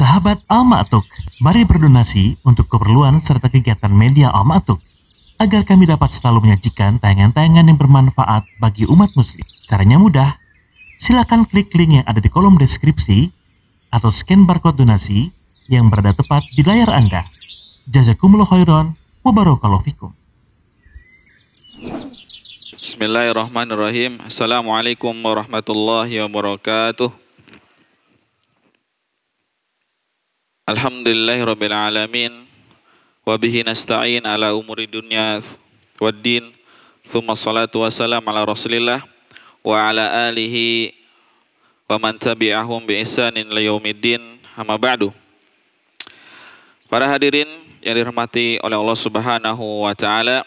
Sahabat Al-Ma'tuk, mari berdonasi untuk keperluan serta kegiatan media Al-Ma'tuk agar kami dapat selalu menyajikan tayangan-tayangan yang bermanfaat bagi umat muslim. Caranya mudah, silakan klik link yang ada di kolom deskripsi atau scan barcode donasi yang berada tepat di layar Anda. Jazakumullah khairan wa barakallahu fikum. Bismillahirrahmanirrahim. Assalamualaikum warahmatullahi wabarakatuh. Alhamdulillahirabbil alamin wa bihi nasta'in ala umuri dunya waddin. Tsumma shalatu wassalam ala Rasulillah wa ala alihi wa man tabi'ahum bi ihsanin ila yaumiddin. Amma ba'du. Para hadirin yang dirahmati oleh Allah Subhanahu wa taala,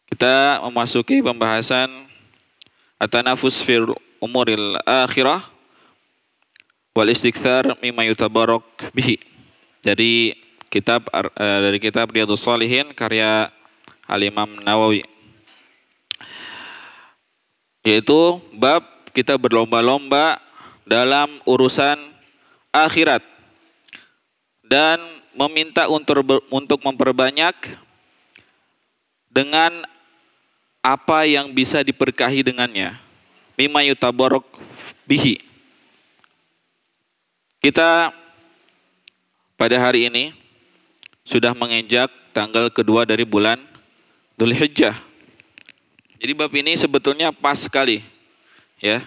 kita memasuki pembahasan at-tanafus fi umuril akhirah wal istikthar mimma yutabarak bihi. Dari kitab Riyadhus Shalihin karya Al-Imam Nawawi, yaitu bab kita berlomba-lomba dalam urusan akhirat dan meminta untuk memperbanyak dengan apa yang bisa diberkahi dengannya. Mimma yutabarak bihi. Kita pada hari ini sudah menginjak tanggal kedua dari bulan Dzulhijjah. Jadi bab ini sebetulnya pas sekali, ya.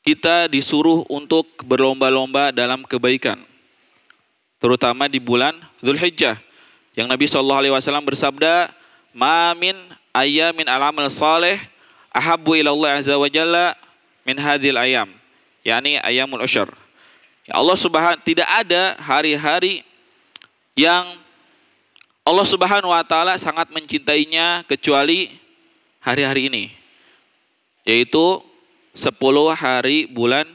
Kita disuruh untuk berlomba-lomba dalam kebaikan, terutama di bulan Dzulhijjah, yang Nabi SAW bersabda, "Ma min ayyamin al-amal salih ahabbu ila Allah azza wa jalla min hadhil ayyam." yakni ayyamul usyr. Ya Allah tidak ada hari-hari yang Allah Subhanahu wa taala sangat mencintainya kecuali hari-hari ini, yaitu 10 hari bulan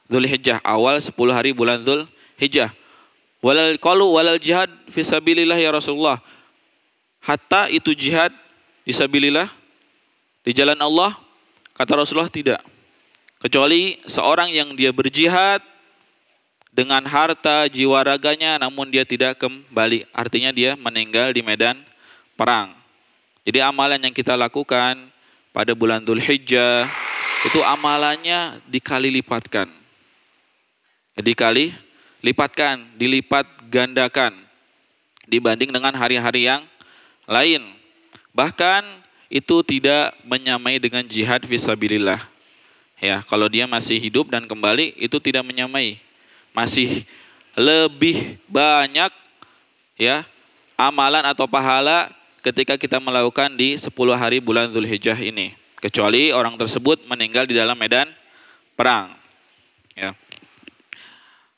Dzulhijjah, awal 10 hari bulan Dzulhijjah. Walal jihad fisabilillah ya Rasulullah. Hatta itu jihad fisabilillah di jalan Allah, kata Rasulullah, tidak. Kecuali seorang yang dia berjihad dengan harta jiwa raganya namun dia tidak kembali. Artinya dia meninggal di medan perang. Jadi amalan yang kita lakukan pada bulan Dzulhijjah itu amalannya dikali lipatkan. Dilipat gandakan dibanding dengan hari-hari yang lain. Bahkan itu tidak menyamai dengan jihad fisabilillah. Ya, kalau dia masih hidup dan kembali itu tidak menyamai. Masih lebih banyak, ya, amalan atau pahala ketika kita melakukan di 10 hari bulan Dzulhijjah ini, kecuali orang tersebut meninggal di dalam medan perang. Ya.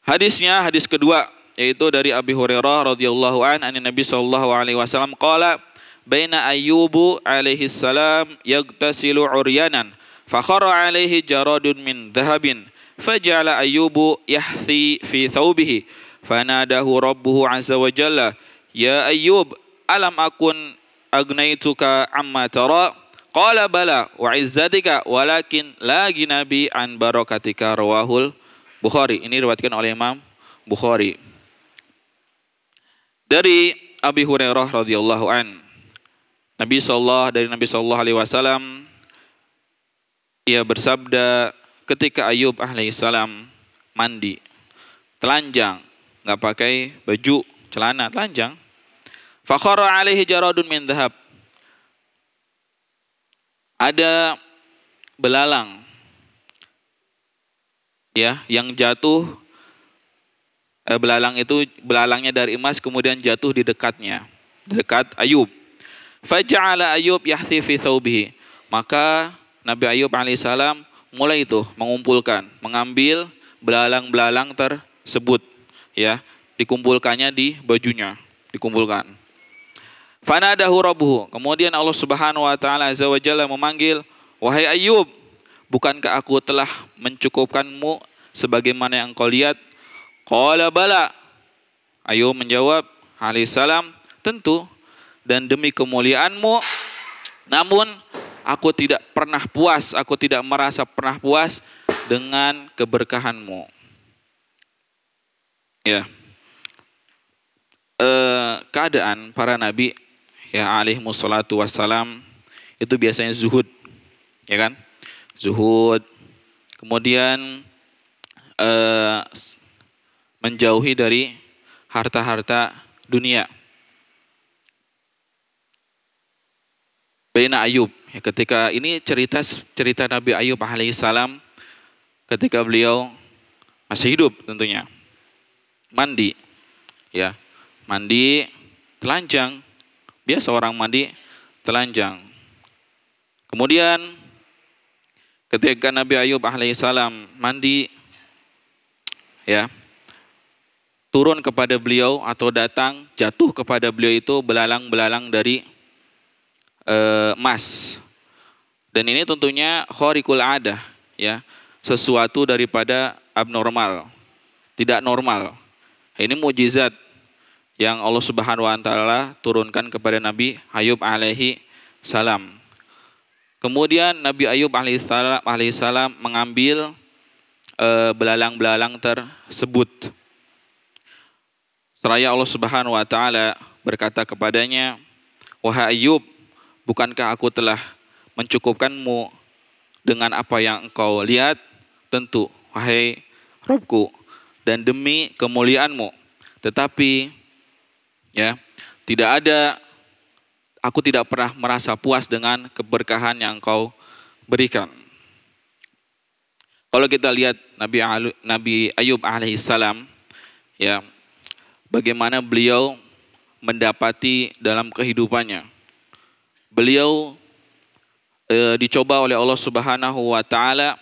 Hadisnya, hadis kedua, yaitu dari Abi Hurairah radhiyallahu an Nabi sallallahu alaihi wasallam qala baina Ayyubu alaihi salam yagtasilu uryanan fakhara alaihi jaradun min dhahabin faja'ala Ayyubu yahthi fi thawbihi fanadahu rabbuhu azza wa jalla ya Ayyub alam akun agnaituka amma tara qala bala wa izzatika walakin la ginabi an barakatika rawahul Bukhari. Ini diriwayatkan oleh Imam Bukhari. Dari Abi Hurairah radhiyallahu an Nabi sallallahu alaihi wasallam, ia bersabda ketika Ayub alaihissalam mandi, telanjang, nggak pakai baju, celana, telanjang. Fakhara alaihi jaradun min dhahab. Ada belalang, ya, yang jatuh. Belalang itu belalangnya dari emas kemudian jatuh di dekatnya, dekat Ayub. Faja'ala Ayub yahthi fi thawbihi. Maka Nabi Ayub alaihissalam mulai itu mengambil belalang-belalang tersebut, ya, dikumpulkannya di bajunya, dikumpulkan. Fanadahu rabbuhu. Kemudian Allah Subhanahu wa taala azza wa jalla memanggil, "Wahai Ayub, bukankah aku telah mencukupkanmu sebagaimana yang engkau lihat?" Qala bala. Ayub menjawab alaihissalam, "Tentu, dan demi kemuliaanmu, namun aku tidak merasa pernah puas dengan keberkahanmu." Ya, keadaan para nabi ya alaihimussalatu wassalam itu biasanya zuhud, ya kan? Zuhud, kemudian menjauhi dari harta-harta dunia. Baina Ayub, ya, ketika ini cerita Nabi Ayub alaihissalam ketika beliau masih hidup tentunya. Mandi, ya, mandi telanjang, biasa orang mandi telanjang. Kemudian ketika Nabi Ayub alaihissalam mandi, ya, turun kepada beliau atau datang jatuh kepada beliau itu belalang-belalang dari emas. Dan ini tentunya khariqul adah, ya, sesuatu daripada abnormal, tidak normal. Ini mukjizat yang Allah Subhanahu wa taala turunkan kepada Nabi Ayub alaihi salam. Kemudian Nabi Ayub alaihi salam mengambil belalang-belalang tersebut. Seraya Allah Subhanahu wa taala berkata kepadanya, "Wahai Ayub, bukankah aku telah mencukupkanmu dengan apa yang engkau lihat? Tentu, wahai Robku, dan demi kemuliaanmu. Tetapi, ya, aku tidak pernah merasa puas dengan keberkahan yang engkau berikan." Kalau kita lihat Nabi Ayub alaihissalam, ya, bagaimana beliau mendapati dalam kehidupannya. Beliau dicoba oleh Allah Subhanahu wa taala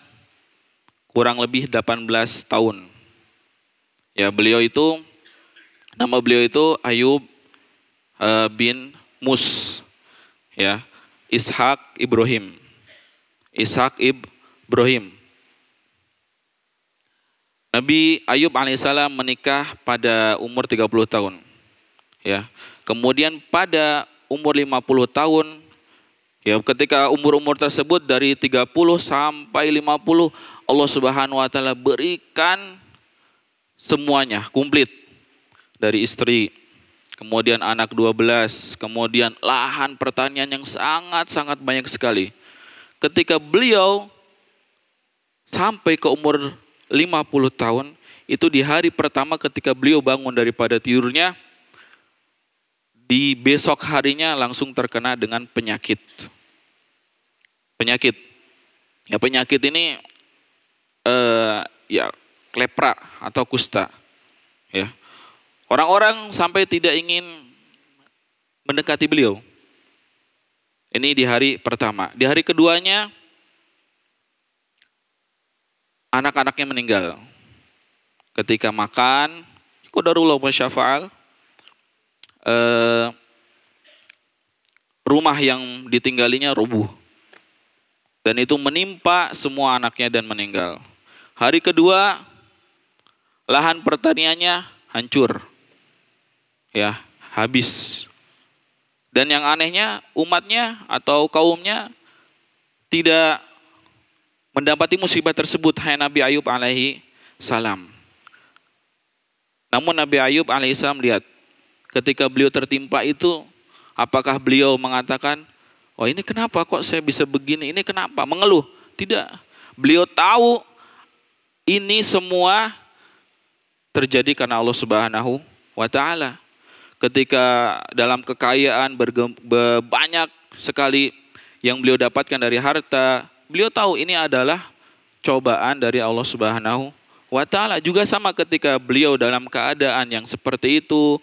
kurang lebih 18 tahun. Ya, nama beliau itu Ayub bin Mus, ya, Ishak Ibrahim. Nabi Ayub alaihissalam menikah pada umur 30 tahun. Ya. Kemudian pada umur 50 tahun, ya, ketika umur-umur tersebut dari 30 sampai 50, Allah Subhanahu wa taala berikan semuanya komplit. Dari istri, kemudian anak 12, kemudian lahan pertanian yang sangat-sangat banyak sekali. Ketika beliau sampai ke umur 50 tahun, itu di hari pertama ketika beliau bangun daripada tidurnya, di besok harinya langsung terkena dengan penyakit. Ya, penyakit ini ya, lepra atau kusta. Ya. Orang-orang sampai tidak ingin mendekati beliau. Ini di hari pertama. Di hari keduanya, anak-anaknya meninggal. Ketika makan, qadarullah wa syafa'al, rumah yang ditinggalinya rubuh. Dan itu menimpa semua anaknya dan meninggal. Hari kedua, lahan pertaniannya hancur. Ya, habis. Dan yang anehnya, umatnya atau kaumnya tidak mendapati musibah tersebut, hai Nabi Ayub alaihi salam. Namun Nabi Ayub alaihi salam lihat, ketika beliau tertimpa itu, apakah beliau mengatakan, "Oh, ini kenapa kok saya bisa begini? Ini kenapa?" Mengeluh. Tidak. Beliau tahu ini semua terjadi karena Allah Subhanahu wa taala. Ketika dalam kekayaan banyak sekali yang beliau dapatkan dari harta, beliau tahu ini adalah cobaan dari Allah Subhanahu wa taala. Juga sama ketika beliau dalam keadaan yang seperti itu,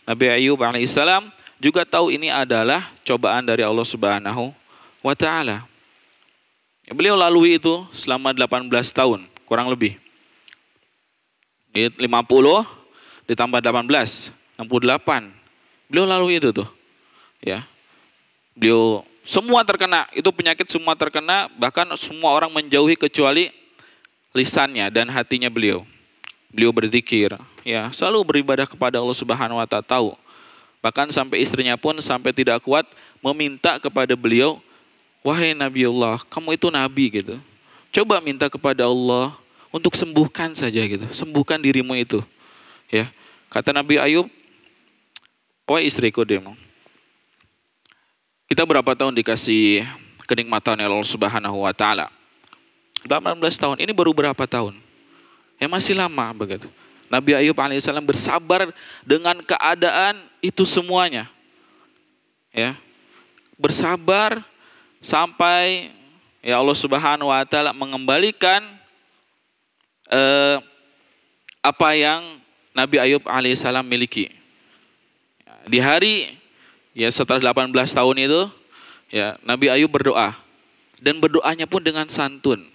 Nabi Ayub alaihissalam juga tahu ini adalah cobaan dari Allah Subhanahu wa taala. Beliau lalui itu selama 18 tahun, kurang lebih. 50 ditambah 18, 68. Beliau lalui itu tuh. Ya. Beliau semua terkena, itu penyakit semua terkena, bahkan semua orang menjauhi kecuali lisannya dan hatinya beliau. Beliau berzikir, ya, selalu beribadah kepada Allah Subhanahu wa taala, tahu. Bahkan sampai istrinya pun sampai tidak kuat meminta kepada beliau, "Wahai Nabiullah, kamu itu nabi gitu. Coba minta kepada Allah untuk sembuhkan saja gitu. Sembuhkan dirimu itu." Ya, kata Nabi Ayub, "Wah istriku," dia bilang, "kita berapa tahun dikasih kenikmatan oleh Allah Subhanahu wa taala? 18 tahun. Ini baru berapa tahun? Ya masih lama begitu." Nabi Ayub alaihissalam bersabar dengan keadaan itu semuanya. Ya. Bersabar sampai ya Allah Subhanahu wa taala mengembalikan apa yang Nabi Ayub alaihissalam miliki. Di hari ya setelah 18 tahun itu ya Nabi Ayub berdoa, dan berdoanya pun dengan santun.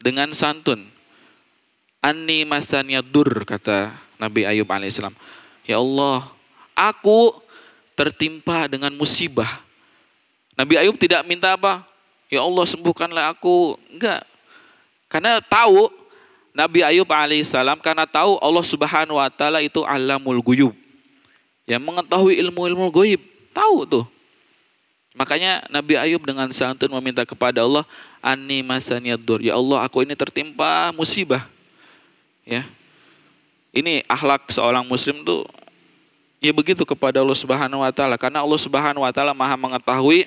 Dengan santun. Anni masaniyadur, kata Nabi Ayub alaihissalam. Ya Allah, aku tertimpa dengan musibah. Nabi Ayub tidak minta apa? Ya Allah sembuhkanlah aku. Enggak. Karena tahu Nabi Ayub alaihissalam, karena tahu Allah Subhanahu wa taala itu alamul ghuyub. Yang mengetahui ilmu-ilmu ghaib. Tahu tuh. Makanya Nabi Ayub dengan santun meminta kepada Allah, Anni masaniyadur. Ya Allah, aku ini tertimpa musibah. Ya. Ini akhlak seorang muslim tuh ya begitu kepada Allah Subhanahu wa taala, karena Allah Subhanahu wa taala Maha mengetahui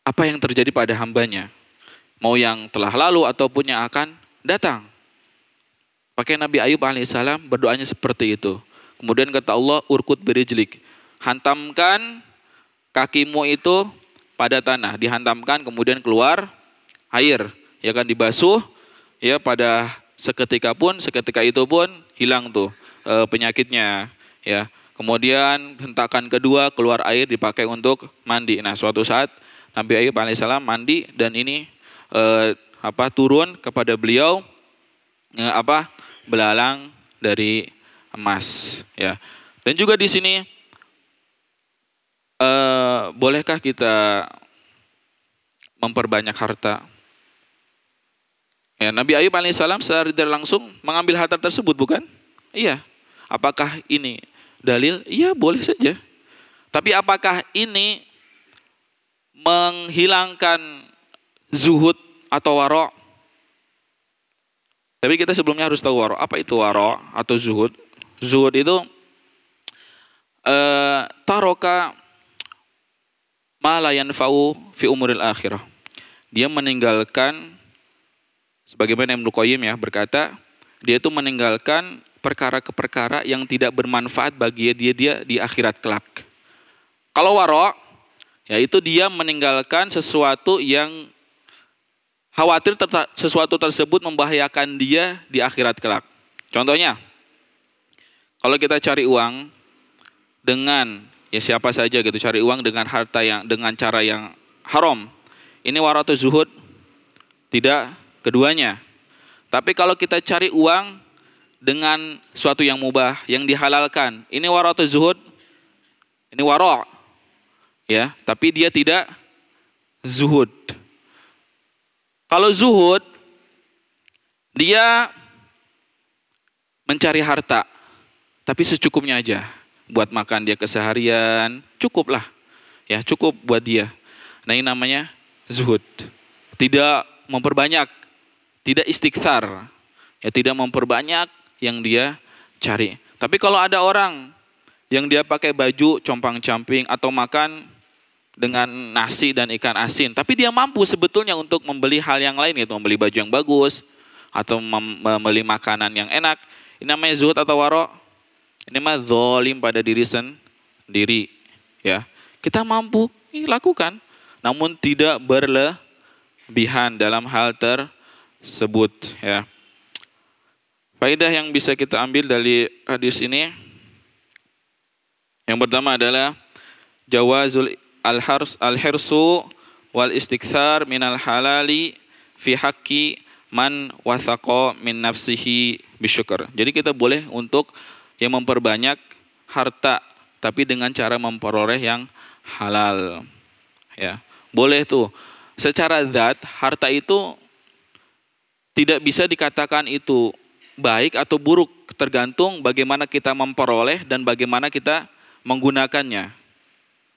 apa yang terjadi pada hambanya, mau yang telah lalu ataupun yang akan datang. Pakai Nabi Ayub alaihissalam berdoanya seperti itu. Kemudian kata Allah, urkut birijlik, hantamkan kakimu itu pada tanah, dihantamkan kemudian keluar air, ya kan, dibasuh, ya pada seketika itu pun hilang tuh penyakitnya, ya. Kemudian hentakan kedua keluar air dipakai untuk mandi. Nah, suatu saat Nabi Ayub alaihissalam mandi dan ini turun kepada beliau belalang dari emas, ya. Dan juga di sini bolehkah kita memperbanyak harta? Ya, Nabi Ayub alaihissalam secara tidak langsung mengambil harta tersebut, bukan? Iya. Apakah ini dalil? Iya, boleh saja. Tapi apakah ini menghilangkan zuhud atau waro'? Tapi kita sebelumnya harus tahu waro'. Apa itu waro' atau zuhud? Zuhud itu taroka ma la yanfa'u fi umuril akhirah. Dia meninggalkan, sebagaimana Ibnu Qayyim ya berkata, dia itu meninggalkan perkara-perkara yang tidak bermanfaat bagi dia di akhirat kelak. Kalau waro', yaitu dia meninggalkan sesuatu yang khawatir sesuatu tersebut membahayakan dia di akhirat kelak. Contohnya, kalau kita cari uang dengan ya siapa saja gitu, cari uang dengan harta yang dengan cara yang haram, ini waro' atau zuhud? Tidak, keduanya. Tapi kalau kita cari uang dengan suatu yang mubah, yang dihalalkan, ini waro' atau zuhud? Ini waro', ya, tapi dia tidak zuhud. Kalau zuhud, dia mencari harta, tapi secukupnya aja. Buat makan dia keseharian, cukuplah. Ya, cukup buat dia. Nah, ini namanya zuhud. Tidak memperbanyak, tidak istikthar. Ya, tidak memperbanyak yang dia cari. Tapi kalau ada orang yang dia pakai baju compang-camping atau makan dengan nasi dan ikan asin, tapi dia mampu sebetulnya untuk membeli hal yang lain, yaitu membeli baju yang bagus atau membeli makanan yang enak, ini namanya zuhud atau waro'? Ini mah zalim pada diri sendiri, ya. Kita mampu lakukan, namun tidak berlebihan dalam hal tersebut, ya. Faedah yang bisa kita ambil dari hadis ini, yang pertama adalah jawazul al-hirsu wal istikthar minal halali fi haqqi man wathaqa min nafsihi bisyukur. Jadi kita boleh untuk yang memperbanyak harta, tapi dengan cara memperoleh yang halal. Ya, boleh tuh. Secara zat harta itu tidak bisa dikatakan itu baik atau buruk, tergantung bagaimana kita memperoleh dan bagaimana kita menggunakannya.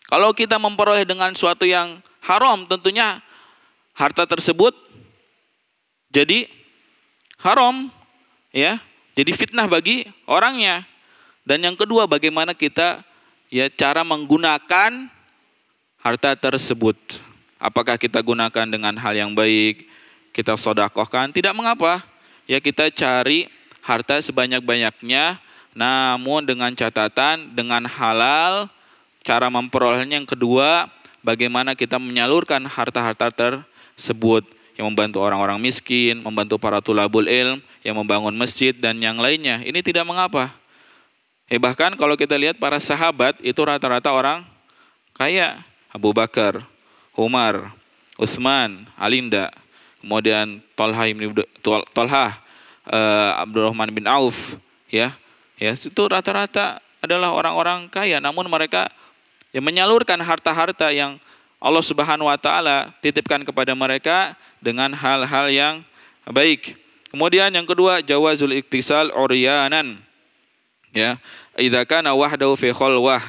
Kalau kita memperoleh dengan suatu yang haram, tentunya harta tersebut jadi haram, ya. jadi fitnah bagi orangnya. Dan yang kedua, bagaimana kita cara menggunakan harta tersebut. Apakah kita gunakan dengan hal yang baik, kita sedekahkan, tidak mengapa. Ya, kita cari harta sebanyak-banyaknya, namun dengan catatan, dengan halal, cara memperolehnya. Yang kedua, bagaimana kita menyalurkan harta-harta tersebut yang membantu orang-orang miskin, membantu para tulabul ilm, yang membangun masjid dan yang lainnya. Ini tidak mengapa. Bahkan kalau kita lihat para sahabat itu rata-rata orang kaya. Abu Bakar, Umar, Utsman, Alinda, kemudian Tolhah, Abdurrahman bin Auf, ya itu rata-rata adalah orang-orang kaya. Namun mereka menyalurkan harta-harta yang Allah Subhanahu Wa Taala titipkan kepada mereka dengan hal-hal yang baik. Kemudian yang kedua, jawazul iktisal uryanan. Ya, idza kana wahdahu fi khalwah.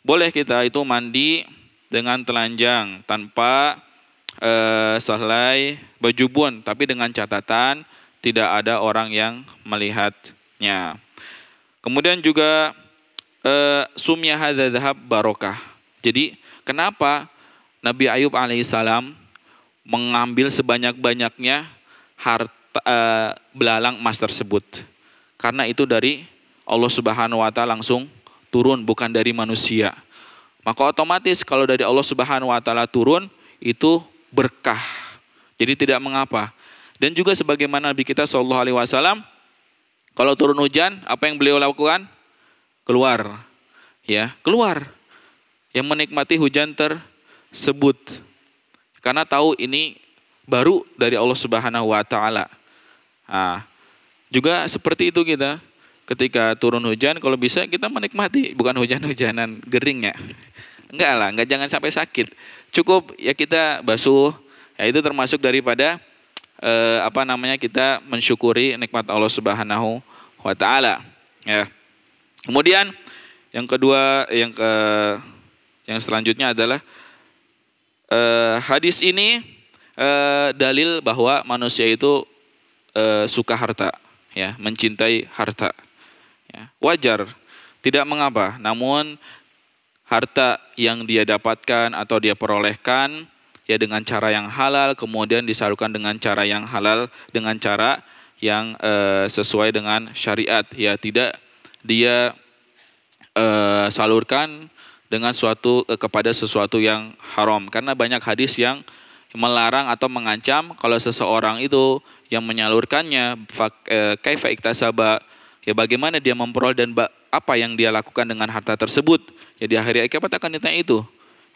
Boleh kita itu mandi dengan telanjang tanpa sehelai baju bun, tapi dengan catatan tidak ada orang yang melihatnya. Kemudian juga sumya hadza dzahab barokah. Jadi kenapa Nabi Ayub alaihissalam mengambil sebanyak-banyaknya harta belalang emas tersebut? Karena itu dari Allah Subhanahu Wa Taala langsung turun, bukan dari manusia. Maka otomatis kalau dari Allah Subhanahu Wa Taala turun, itu berkah. Jadi tidak mengapa. Dan juga sebagaimana Nabi kita Shallallahu Alaihi Wasallam, kalau turun hujan, apa yang beliau lakukan? Keluar, keluar, yang menikmati hujan tersebut, karena tahu ini baru dari Allah Subhanahu Wa Taala. Juga seperti itu kita. Ketika turun hujan, kalau bisa kita menikmati, bukan hujan-hujanan gering ya. Enggak, jangan sampai sakit. Cukup kita basuh, itu termasuk daripada kita mensyukuri nikmat Allah Subhanahu Wa Taala. Ya. Kemudian yang kedua, yang selanjutnya adalah hadis ini dalil bahwa manusia itu suka harta, mencintai harta. Wajar, tidak mengapa. Namun harta yang dia dapatkan atau dia perolehkan dengan cara yang halal, kemudian disalurkan dengan cara yang halal, dengan cara yang sesuai dengan syariat. Tidak dia salurkan dengan kepada sesuatu yang haram. Karena banyak hadis yang melarang atau mengancam kalau seseorang itu yang menyalurkannya, kaifa iktasaba, bagaimana dia memperoleh dan apa yang dia lakukan dengan harta tersebut. Di akhir kiamat akan ditanya itu.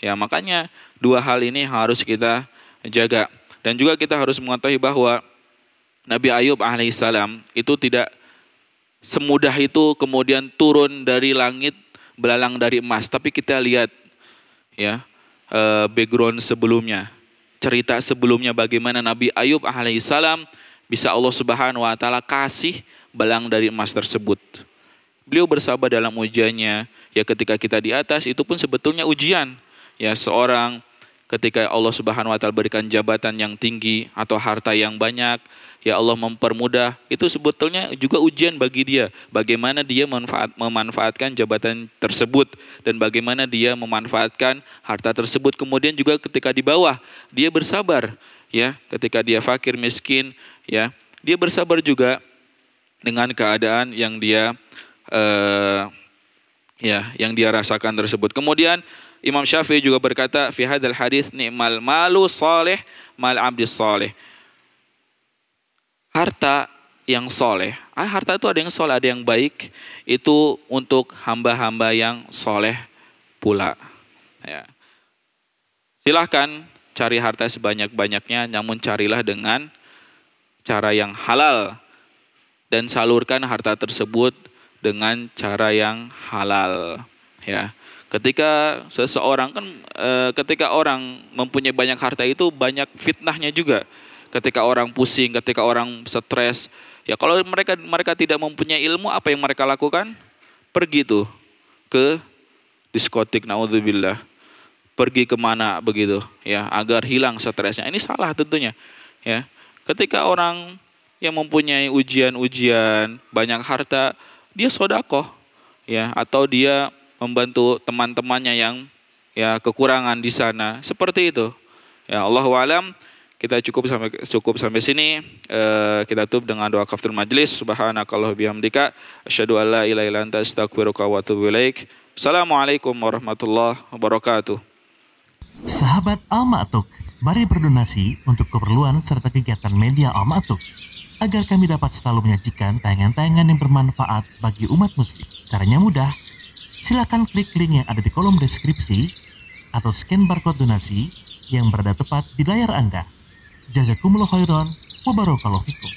Makanya dua hal ini harus kita jaga. Dan juga kita harus mengetahui bahwa Nabi Ayub alaihissalam itu tidak semudah itu kemudian turun dari langit belalang dari emas. Tapi kita lihat background sebelumnya, cerita sebelumnya, bagaimana Nabi Ayub alaihissalam bisa Allah Subhanahu Wa Taala kasih belalang dari emas tersebut. Beliau bersabar dalam ujiannya. Ketika kita di atas, itu pun sebetulnya ujian. Seorang ketika Allah Subhanahu Wa Taala berikan jabatan yang tinggi atau harta yang banyak, Allah mempermudah, itu sebetulnya juga ujian bagi dia. Bagaimana dia memanfaatkan jabatan tersebut dan bagaimana dia memanfaatkan harta tersebut. Kemudian juga ketika di bawah, dia bersabar. Ketika dia fakir miskin, dia bersabar juga dengan keadaan yang dia rasakan tersebut. Kemudian Imam Syafi'i juga berkata, fi hadzal hadis ni'mal malu salih mal abdis salih. Harta yang soleh, harta itu ada yang soleh, ada yang baik, itu untuk hamba-hamba yang soleh pula. Silahkan cari harta sebanyak-banyaknya, namun carilah dengan cara yang halal dan salurkan harta tersebut dengan cara yang halal. Ketika seseorang ketika orang mempunyai banyak harta itu banyak fitnahnya juga. Ketika orang pusing, ketika orang stres, kalau mereka tidak mempunyai ilmu, apa yang mereka lakukan? Pergi tuh ke diskotik, naudzubillah. Pergi kemana begitu, agar hilang stresnya. Ini salah tentunya. Ketika orang yang mempunyai ujian-ujian, banyak harta, dia sodakoh, ya, atau dia membantu teman-temannya yang ya kekurangan di sana, seperti itu. Ya, Allahu a'lam. Kita cukup sampai sini. Kita tutup dengan doa kafaratul majlis. Subhanakallahumma bihamdika asyhadu an la ilaha illa anta astaghfiruka wa atubu ilaik. Assalamualaikum warahmatullahi wabarakatuh. Sahabat Al-Ma'tuk, mari berdonasi untuk keperluan serta kegiatan media Al-Ma'tuk agar kami dapat selalu menyajikan tayangan-tayangan yang bermanfaat bagi umat muslim. Caranya mudah. Silakan klik link yang ada di kolom deskripsi atau scan barcode donasi yang berada tepat di layar Anda. Jazakumullah khairan wa barakallahu fikum.